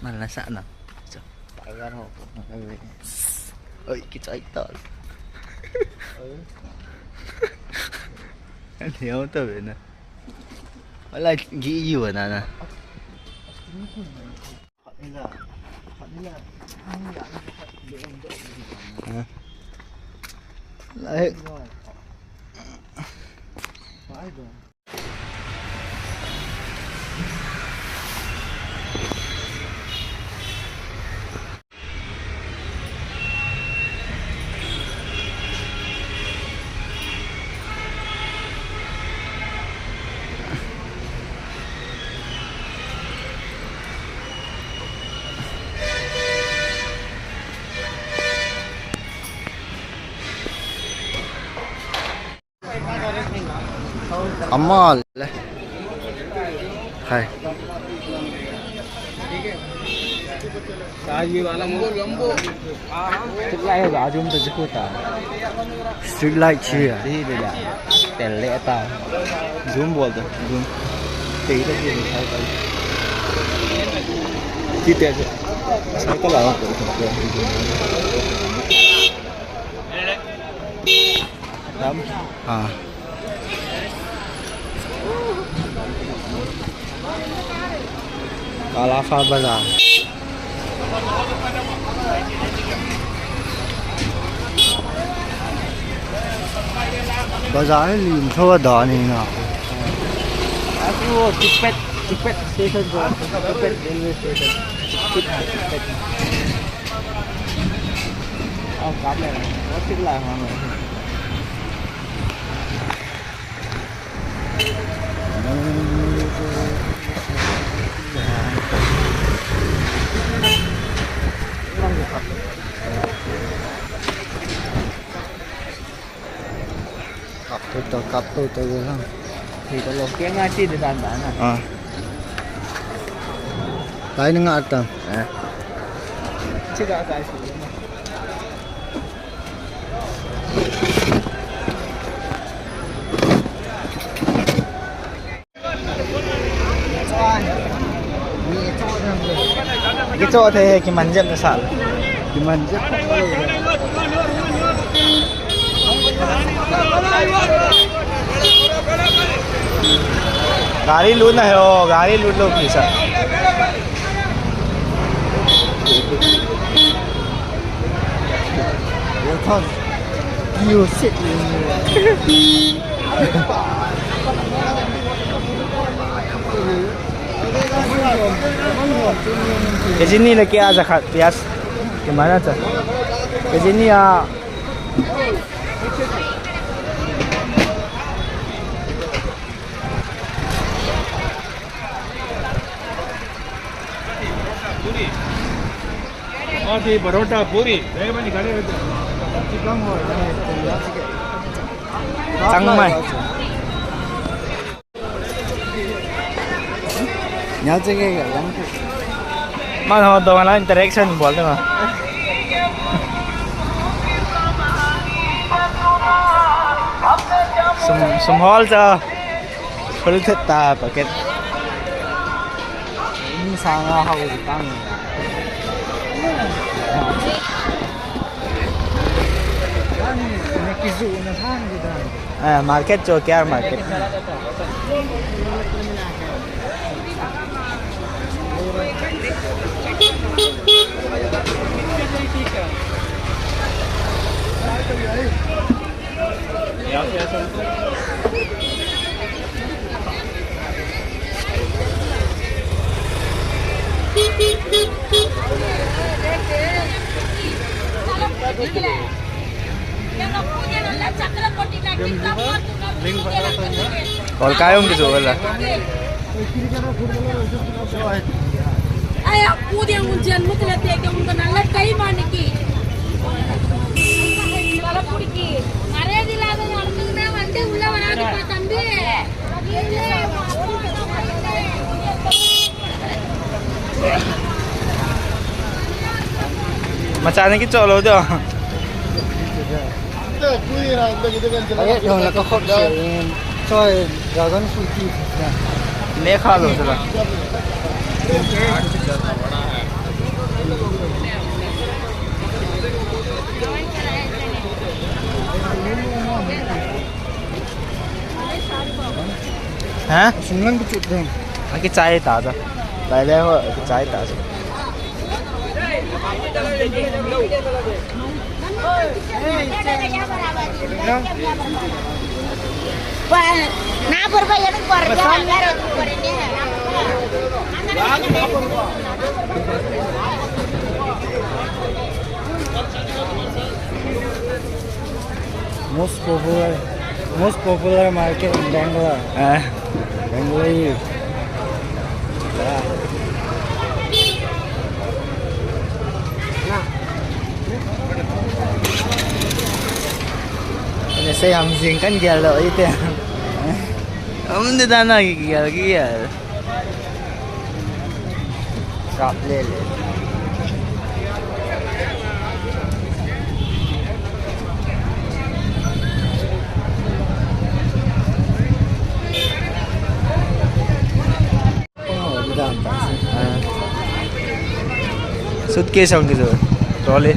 Malasa na. So, pagan ho. Oy, kita ito. Ano yung tabi na? Wala, giiwan na. Kanila. Lahi. Amal. Hai. ये वाला लंबो Street light ga ajum ta jikuta. Street light chi à? Đi đây là. Đèn led ta. Zoom bol ta. Zoom. Tí đó gì sai ta. Chi tiền chứ. Sai cái là cũng được. Đấm. À. Kalafa Bazaar. Bazaar lim thua đó này nè. Aku Tipet station rồi. Tipet railway station. Tipet. Cáp này. Nó thích là hoàng rồi. Cặp tôi rồi không? Thì có lộc cái ngay trên để đàn bán à? À. Cái nó ngạt tầm. À. Chứ đã cái gì mà. Cái chỗ thế cái màn dân nó sao? Cái màn dân गाड़ी लूट ना हो गाड़ी लूट लो please you sit cái gì này là kia ra khát pias cái mà nó cái gì này à coffee paratha puri Trăng mày nhớ chứ cái lắm mà họ toàn là interaction bọn thôi mà sum hall cho full thịt ta paket ini sangat hau ditang market cho care market Kalau kayong gitu wala. Ay aku dia munjian mu telah tiga mu kenal kai maniki. Kalau puriki, area di lada yang tengah mandi ulah mana di tambi. Macam ni kita colo tu. Ayat yang nak kau sih, coy, dragon fruit ni. ले खा लो जरा hả Sungan kucut dong. cái chai tả ra lại đây thôi cái chai tả ra ना बरोबर येणं most popular market in Bangalore Bangalore Ini saya hamzing kan gelo itu ya. Kamu di sana gel. Rap lele. Oh, di dalam tas. Suitcase ang gitu. Trolley.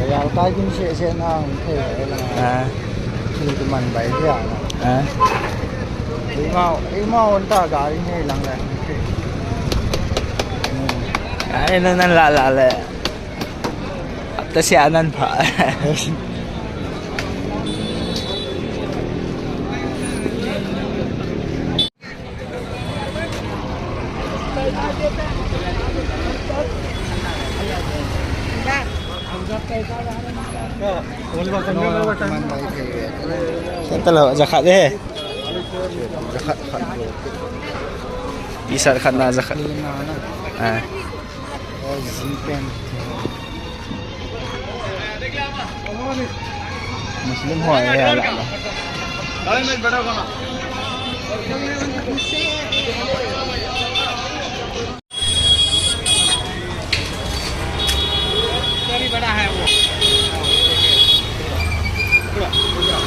Kaya tayo din siya na ang hindi man ba siya Ima unta galing niya lang lang ay nang lalala at siyanan pa Ito lo, zakat eh. Zakat. Bisa zakat na zakat. Muslim ho ay ala.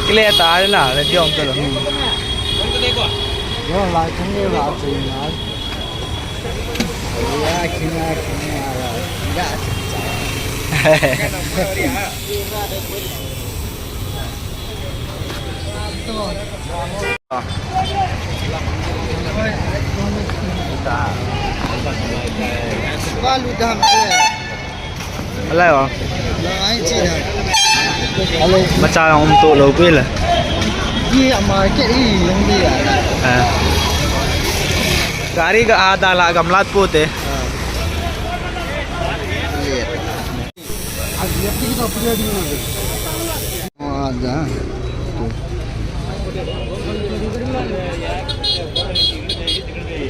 Cái tá là lên dòng tôi là nó lại không như là gì nữa ya kina là đã qua lụt đamอะไรหรอมาจ่ายของตัวเราไปเลยยี่มาแค่อีลงดีอ่ะगाड़ी का आधा ला गमलात पोते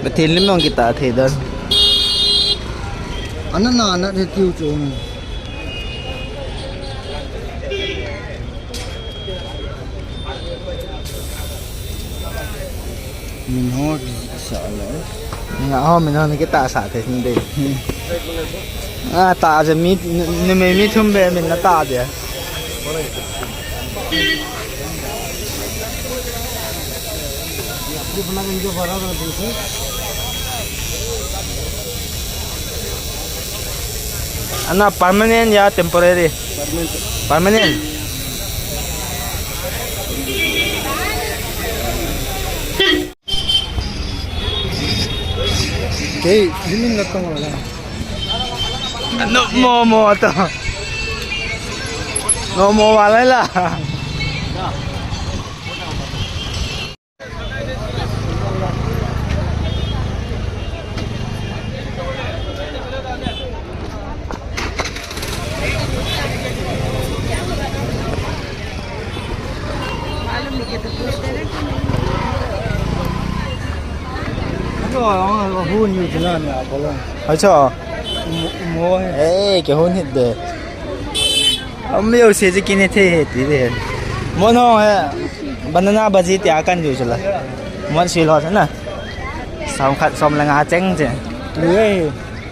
betul memang kita theder anak-anak dia tiu cuma mình ho sợ lắm nhà ho mình ho kita sa thế hindi taจะมีมีทุ่มเบmình nó ta vậy Ana permanent ya temporary permanent Hey, ini nggak tahu lah. No mo to. No mo wala lah. Hôn nhiều thế nào nhỉ? Hỏi cho mua ấy cái hôn hết được ông yêu xe cái này thế hết đi muốn không hả banana bhaji thì akan nhiều chứ là muốn xí lo thế nào xong khát xong là ngã chén chứ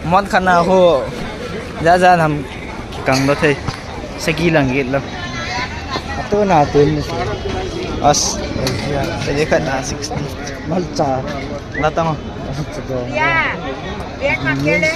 muốn khát nào hồ ra làm càng đó thôi sẽ ghi lần ghét lắm tôi nào tên As. Sige ka na, 60. Malta. Latang mo. Yeah. Wait, ma, kele.